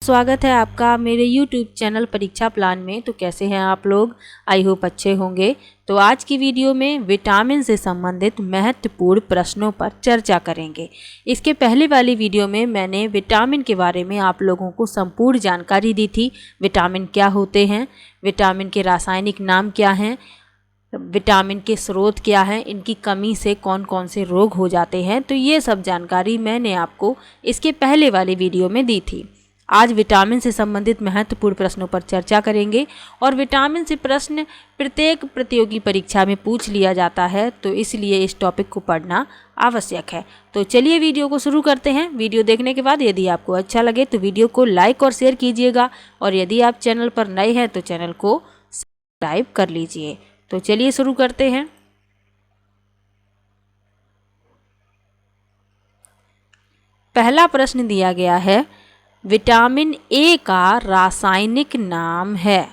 स्वागत है आपका मेरे YouTube चैनल परीक्षा प्लान में। तो कैसे हैं आप लोग? आई होप अच्छे होंगे। तो आज की वीडियो में विटामिन से संबंधित महत्वपूर्ण प्रश्नों पर चर्चा करेंगे। इसके पहले वाली वीडियो में मैंने विटामिन के बारे में आप लोगों को संपूर्ण जानकारी दी थी। विटामिन क्या होते हैं, विटामिन के रासायनिक नाम क्या हैं, विटामिन के स्रोत क्या हैं, इनकी कमी से कौन कौन से रोग हो जाते हैं। तो ये सब जानकारी मैंने आपको इसके पहले वाली वीडियो में दी थी। आज विटामिन से संबंधित महत्वपूर्ण प्रश्नों पर चर्चा करेंगे और विटामिन से प्रश्न प्रत्येक प्रतियोगी परीक्षा में पूछ लिया जाता है, तो इसलिए इस टॉपिक को पढ़ना आवश्यक है। तो चलिए वीडियो को शुरू करते हैं। वीडियो देखने के बाद यदि आपको अच्छा लगे तो वीडियो को लाइक और शेयर कीजिएगा, और यदि आप चैनल पर नए हैं तो चैनल को सब्सक्राइब कर लीजिए। तो चलिए शुरू करते हैं। पहला प्रश्न दिया गया है, विटामिन ए का रासायनिक नाम है।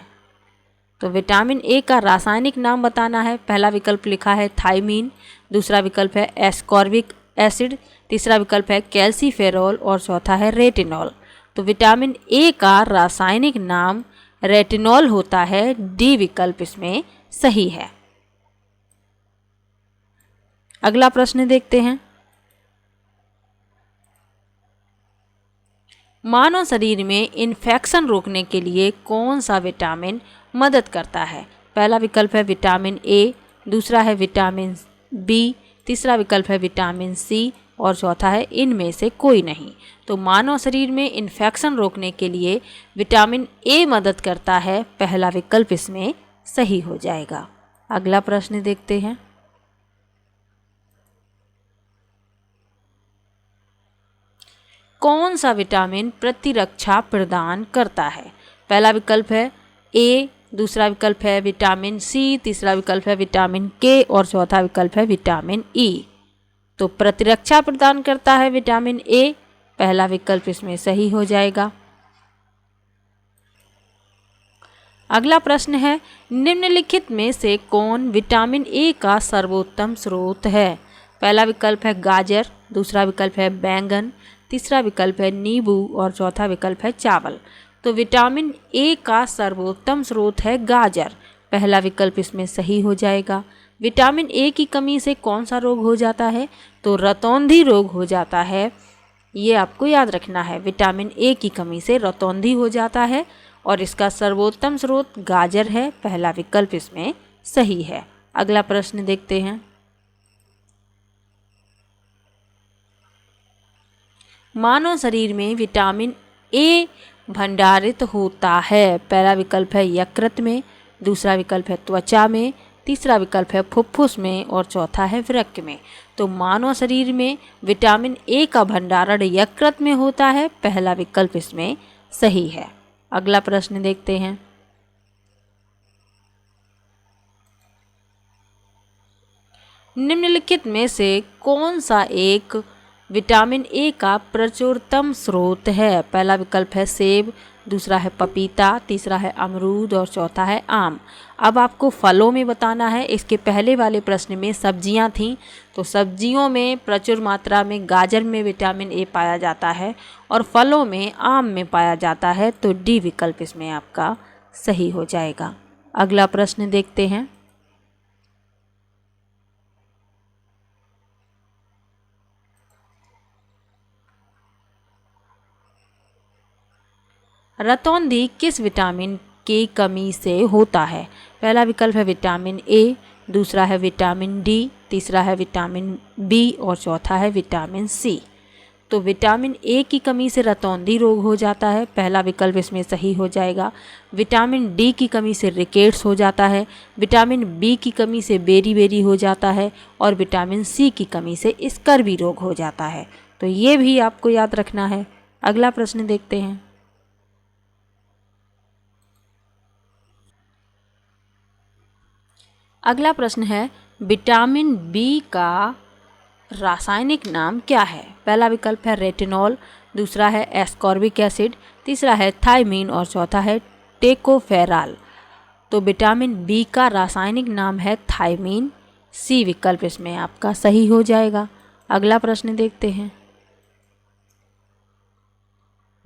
तो विटामिन ए का रासायनिक नाम बताना है। पहला विकल्प लिखा है थायमीन, दूसरा विकल्प है एस्कॉर्बिक एसिड, तीसरा विकल्प है कैल्सीफेरॉल और चौथा है रेटिनॉल। तो विटामिन ए का रासायनिक नाम रेटिनॉल होता है। डी विकल्प इसमें सही है। अगला प्रश्न देखते हैं। मानव शरीर में इन्फेक्शन रोकने के लिए कौन सा विटामिन मदद करता है? पहला विकल्प है विटामिन ए, दूसरा है विटामिन बी, तीसरा विकल्प है विटामिन सी और चौथा है इनमें से कोई नहीं। तो मानव शरीर में इन्फेक्शन रोकने के लिए विटामिन ए मदद करता है। पहला विकल्प इसमें सही हो जाएगा। अगला प्रश्न देखते हैं। कौन सा विटामिन प्रतिरक्षा प्रदान करता है? पहला विकल्प है ए, दूसरा विकल्प है विटामिन सी, तीसरा विकल्प है विटामिन के और चौथा विकल्प है विटामिन ई। तो प्रतिरक्षा प्रदान करता है विटामिन ए। पहला विकल्प इसमें सही हो जाएगा। अगला प्रश्न है, निम्नलिखित में से कौन विटामिन ए का सर्वोत्तम स्रोत है? पहला विकल्प है गाजर, दूसरा विकल्प है बैंगन, तीसरा विकल्प है नींबू और चौथा विकल्प है चावल। तो विटामिन ए का सर्वोत्तम स्रोत है गाजर। पहला विकल्प इसमें सही हो जाएगा। विटामिन ए की कमी से कौन सा रोग हो जाता है? तो रतौंधी रोग हो जाता है। ये आपको याद रखना है, विटामिन ए की कमी से रतौंधी हो जाता है और इसका सर्वोत्तम स्रोत गाजर है। पहला विकल्प इसमें सही है। अगला प्रश्न देखते हैं। मानव शरीर में विटामिन ए भंडारित होता है। पहला विकल्प है यकृत में, दूसरा विकल्प है त्वचा में, तीसरा विकल्प है फुफ्फुस में और चौथा है वृक्क में। तो मानव शरीर में विटामिन ए का भंडारण यकृत में होता है। पहला विकल्प इसमें सही है। अगला प्रश्न देखते हैं। निम्नलिखित में से कौन सा एक विटामिन ए का प्रचुरतम स्रोत है? पहला विकल्प है सेब, दूसरा है पपीता, तीसरा है अमरूद और चौथा है आम। अब आपको फलों में बताना है। इसके पहले वाले प्रश्न में सब्जियां थीं, तो सब्जियों में प्रचुर मात्रा में गाजर में विटामिन ए पाया जाता है और फलों में आम में पाया जाता है। तो डी विकल्प इसमें आपका सही हो जाएगा। अगला प्रश्न देखते हैं। रतौंधी किस विटामिन की कमी से होता है? पहला विकल्प है विटामिन ए, दूसरा है विटामिन डी, तीसरा है विटामिन बी और चौथा है विटामिन सी। तो विटामिन ए की कमी से रतौंधी रोग हो जाता है। पहला विकल्प इसमें सही हो जाएगा। विटामिन डी की कमी से रिकेट्स हो जाता है, विटामिन बी की कमी से बेरी बेरी हो जाता है और विटामिन सी की कमी से स्कर्वी रोग हो जाता है। तो ये भी आपको याद रखना है। अगला प्रश्न देखते हैं। अगला प्रश्न है, विटामिन बी का रासायनिक नाम क्या है? पहला विकल्प है रेटिनॉल, दूसरा है एस्कॉर्बिक एसिड, तीसरा है थायमीन और चौथा है टेकोफेराल। तो विटामिन बी का रासायनिक नाम है थायमीन। सी विकल्प इसमें आपका सही हो जाएगा। अगला प्रश्न देखते हैं।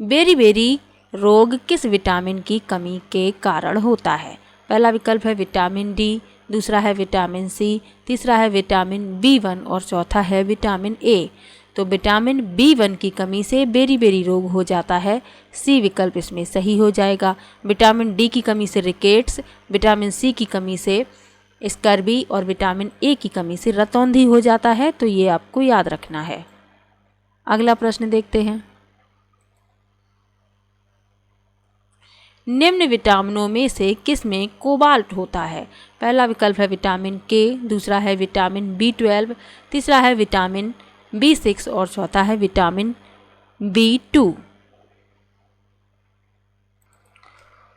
बेरी बेरी रोग किस विटामिन की कमी के कारण होता है? पहला विकल्प है विटामिन डी, दूसरा है विटामिन सी, तीसरा है विटामिन बी1 और चौथा है विटामिन ए। तो विटामिन बी1 की कमी से बेरी-बेरी रोग हो जाता है, सी विकल्प इसमें सही हो जाएगा। विटामिन डी की कमी से रिकेट्स, विटामिन सी की कमी से स्कर्वी और विटामिन ए की कमी से रतौंधी हो जाता है, तो ये आपको याद रखना है। अगला प्रश्न देखते हैं। निम्न विटामिनों में से किस में कोबाल्ट होता है? पहला विकल्प है विटामिन के, दूसरा है विटामिन बी12, तीसरा है विटामिन बी6 और चौथा है विटामिन बी2।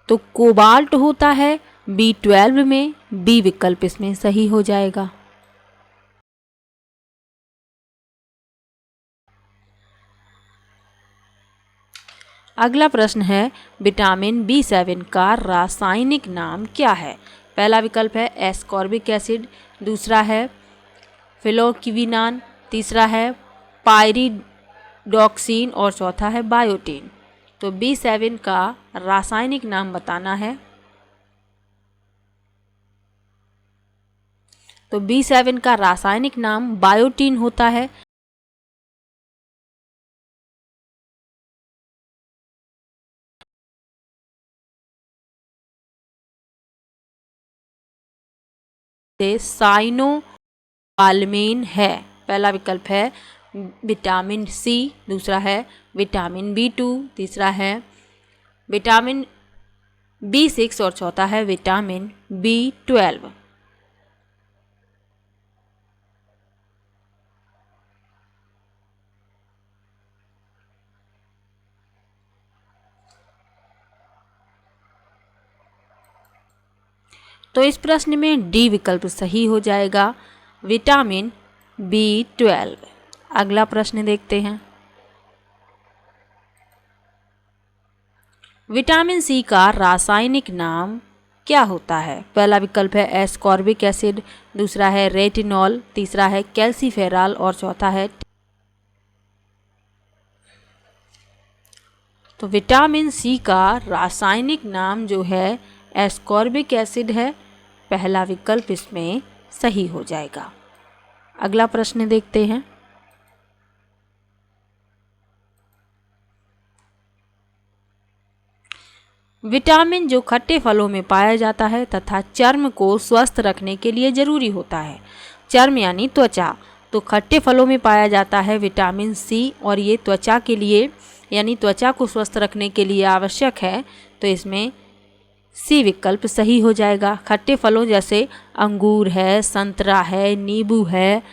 तो कोबाल्ट होता है बी12 में, बी विकल्प इसमें सही हो जाएगा। अगला प्रश्न है विटामिन बी7 का रासायनिक नाम क्या है? पहला विकल्प है एस्कॉर्बिक एसिड, दूसरा है फिलोक्विनान, तीसरा है पायरिडॉक्सिन और चौथा है बायोटीन। तो बी7 का रासायनिक नाम बताना है। तो बी7 का रासायनिक नाम बायोटीन होता है। साइनोबाल्मेन है। पहला विकल्प है विटामिन सी, दूसरा है विटामिन बी2, तीसरा है विटामिन बी6 और चौथा है विटामिन बी12। तो इस प्रश्न में डी विकल्प सही हो जाएगा, विटामिन बी12। अगला प्रश्न देखते हैं। विटामिन सी का रासायनिक नाम क्या होता है? पहला विकल्प है एस्कॉर्बिक एसिड, दूसरा है रेटिनॉल, तीसरा है कैल्सीफेरॉल और चौथा है। तो विटामिन सी का रासायनिक नाम जो है एस्कॉर्बिक एसिड है, पहला विकल्प इसमें सही हो जाएगा। अगला प्रश्न देखते हैं। विटामिन जो खट्टे फलों में पाया जाता है तथा चर्म को स्वस्थ रखने के लिए जरूरी होता है। चर्म यानी त्वचा। तो खट्टे फलों में पाया जाता है विटामिन सी और ये त्वचा के लिए यानी त्वचा को स्वस्थ रखने के लिए आवश्यक है। तो इसमें सी विकल्प सही हो जाएगा। खट्टे फलों जैसे अंगूर है, संतरा है, नींबू है,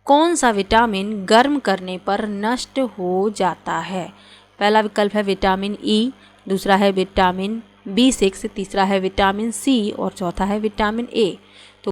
कौन सा विटामिन गर्म करने पर नष्ट हो जाता है? पहला विकल्प है विटामिन ई, दूसरा है विटामिन बी6, तीसरा है विटामिन सी और चौथा है विटामिन ए। तो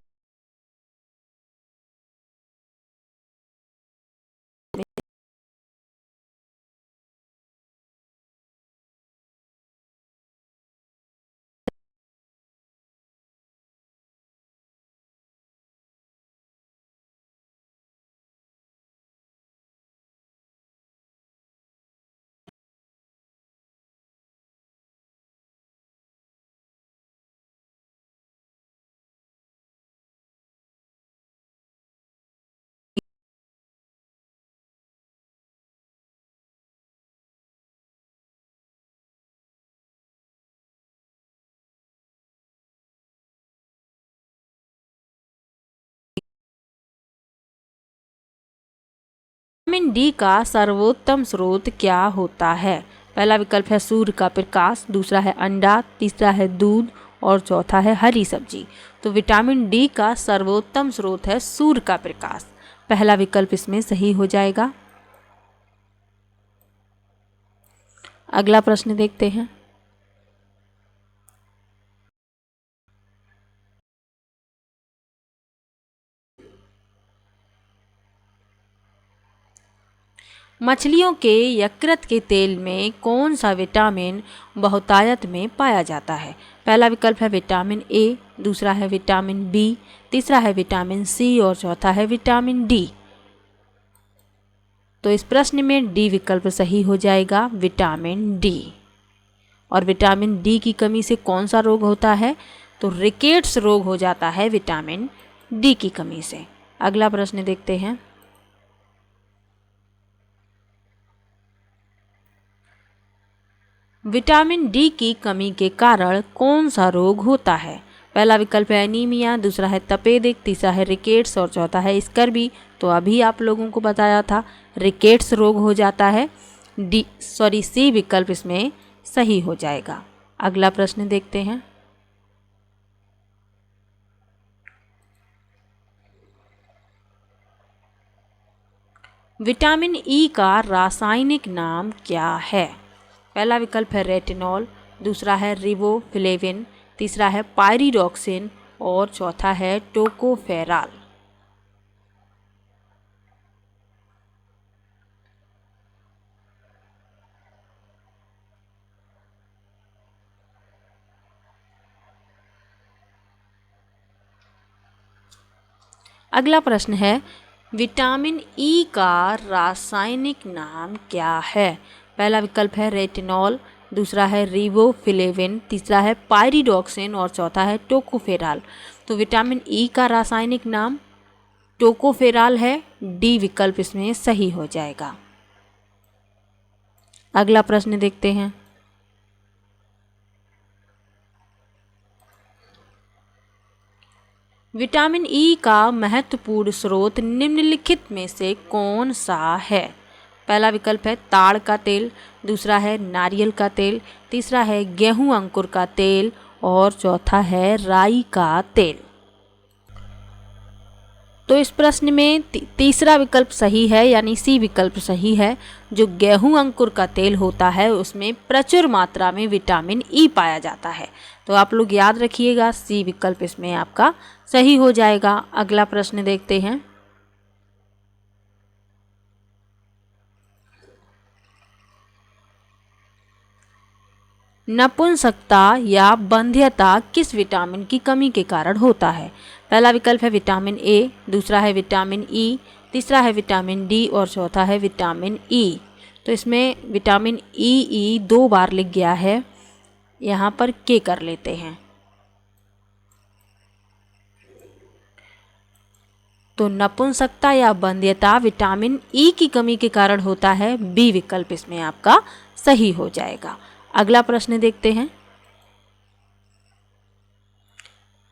विटामिन डी का सर्वोत्तम स्रोत क्या होता है? पहला विकल्प है सूर्य का प्रकाश, दूसरा है अंडा, तीसरा है दूध और चौथा है हरी सब्जी। तो विटामिन डी का सर्वोत्तम स्रोत है सूर्य का प्रकाश, पहला विकल्प इसमें सही हो जाएगा। अगला प्रश्न देखते हैं। मछलियों के यकृत के तेल में कौन सा विटामिन बहुतायत में पाया जाता है? पहला विकल्प है विटामिन ए, दूसरा है विटामिन बी, तीसरा है विटामिन सी और चौथा है विटामिन डी। तो इस प्रश्न में डी विकल्प सही हो जाएगा, विटामिन डी। और विटामिन डी की कमी से कौन सा रोग होता है? तो रिकेट्स रोग हो जाता है विटामिन डी की कमी से। अगला प्रश्न देखते हैं। विटामिन डी की कमी के कारण कौन सा रोग होता है? पहला विकल्प है एनीमिया, दूसरा है तपेदिक, तीसरा है रिकेट्स और चौथा है स्कर्वी। तो अभी आप लोगों को बताया था रिकेट्स रोग हो जाता है। सी विकल्प इसमें सही हो जाएगा। अगला प्रश्न देखते हैं। विटामिन ई का रासायनिक नाम क्या है? पहला विकल्प है रेटिनॉल, दूसरा है रिबोफ्लेविन, तीसरा है पायरिडॉक्सिन और चौथा है टोकोफेराल। अगला प्रश्न है विटामिन ई का रासायनिक नाम क्या है? पहला विकल्प है रेटिनॉल, दूसरा है रिबोफ्लेविन, तीसरा है पायरिडॉक्सिन और चौथा है टोकोफेराल। तो विटामिन ई का रासायनिक नाम टोकोफेराल है। डी विकल्प इसमें सही हो जाएगा। अगला प्रश्न देखते हैं। विटामिन ई का महत्वपूर्ण स्रोत निम्नलिखित में से कौन सा है? पहला विकल्प है ताड़ का तेल, दूसरा है नारियल का तेल, तीसरा है गेहूं अंकुर का तेल और चौथा है राई का तेल। तो इस प्रश्न में तीसरा विकल्प सही है, यानी सी विकल्प सही है। जो गेहूं अंकुर का तेल होता है उसमें प्रचुर मात्रा में विटामिन ई पाया जाता है। तो आप लोग याद रखिएगा, सी विकल्प इसमें आपका सही हो जाएगा। अगला प्रश्न देखते हैं। नपुंसकता या बंध्यता किस विटामिन की कमी के कारण होता है? पहला विकल्प है विटामिन ए, दूसरा है विटामिन ई, तीसरा है विटामिन डी और चौथा है विटामिन ई। तो इसमें विटामिन ई दो बार लिख गया है, यहाँ पर के कर लेते हैं। तो नपुंसकता या बंध्यता विटामिन ई की कमी के कारण होता है। बी विकल्प इसमें आपका सही हो जाएगा। अगला प्रश्न देखते हैं।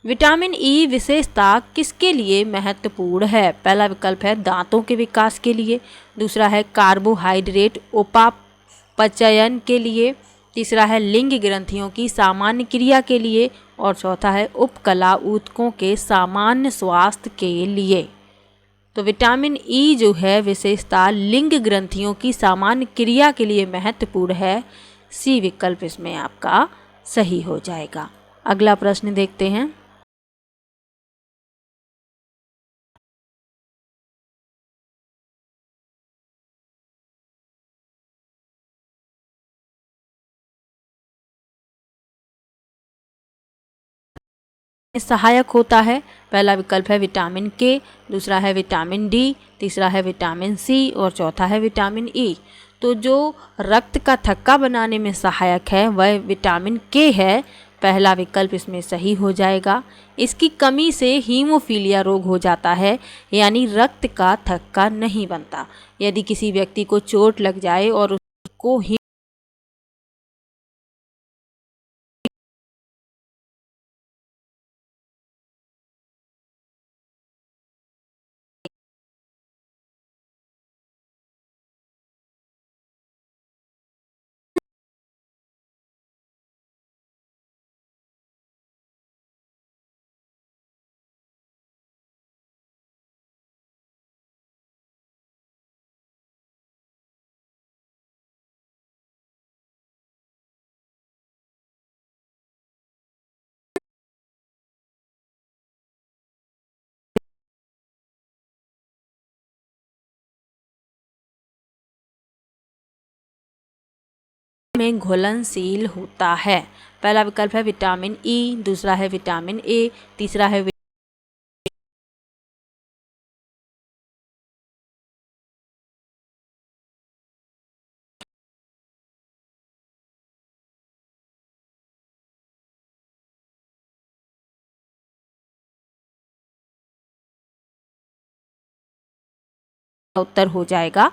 विटामिन ई विशेषता किसके लिए महत्वपूर्ण है? पहला विकल्प है दांतों के विकास के लिए, दूसरा है कार्बोहाइड्रेट उपापचयन के लिए, तीसरा है लिंग ग्रंथियों की सामान्य क्रिया के लिए और चौथा है उपकला ऊतकों के सामान्य स्वास्थ्य के लिए। तो विटामिन ई जो है विशेषता लिंग ग्रंथियों की सामान्य क्रिया के लिए महत्वपूर्ण है। सी विकल्प इसमें आपका सही हो जाएगा। अगला प्रश्न देखते हैं। सहायक होता है। पहला विकल्प है विटामिन के, दूसरा है विटामिन डी, तीसरा है विटामिन सी और चौथा है विटामिन ई। तो जो रक्त का थक्का बनाने में सहायक है वह विटामिन के है। पहला विकल्प इसमें सही हो जाएगा। इसकी कमी से हीमोफीलिया रोग हो जाता है, यानी रक्त का थक्का नहीं बनता। यदि किसी व्यक्ति को चोट लग जाए और उसको में घुलनशील होता है? पहला विकल्प है विटामिन ई, दूसरा है विटामिन ए, तीसरा है उत्तर हो जाएगा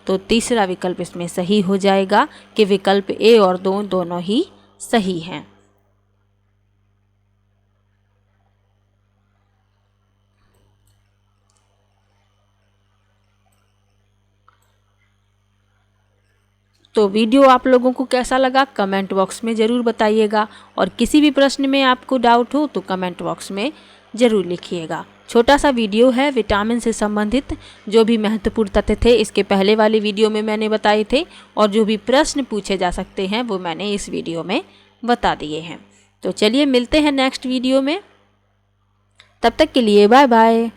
तो तीसरा विकल्प इसमें सही हो जाएगा कि विकल्प ए और दोनों ही सही हैं। तो वीडियो आप लोगों को कैसा लगा कमेंट बॉक्स में ज़रूर बताइएगा, और किसी भी प्रश्न में आपको डाउट हो तो कमेंट बॉक्स में ज़रूर लिखिएगा। छोटा सा वीडियो है विटामिन से संबंधित, जो भी महत्वपूर्ण तथ्य थे इसके पहले वाले वीडियो में मैंने बताए थे, और जो भी प्रश्न पूछे जा सकते हैं वो मैंने इस वीडियो में बता दिए हैं। तो चलिए मिलते हैं नेक्स्ट वीडियो में, तब तक के लिए बाय बाय।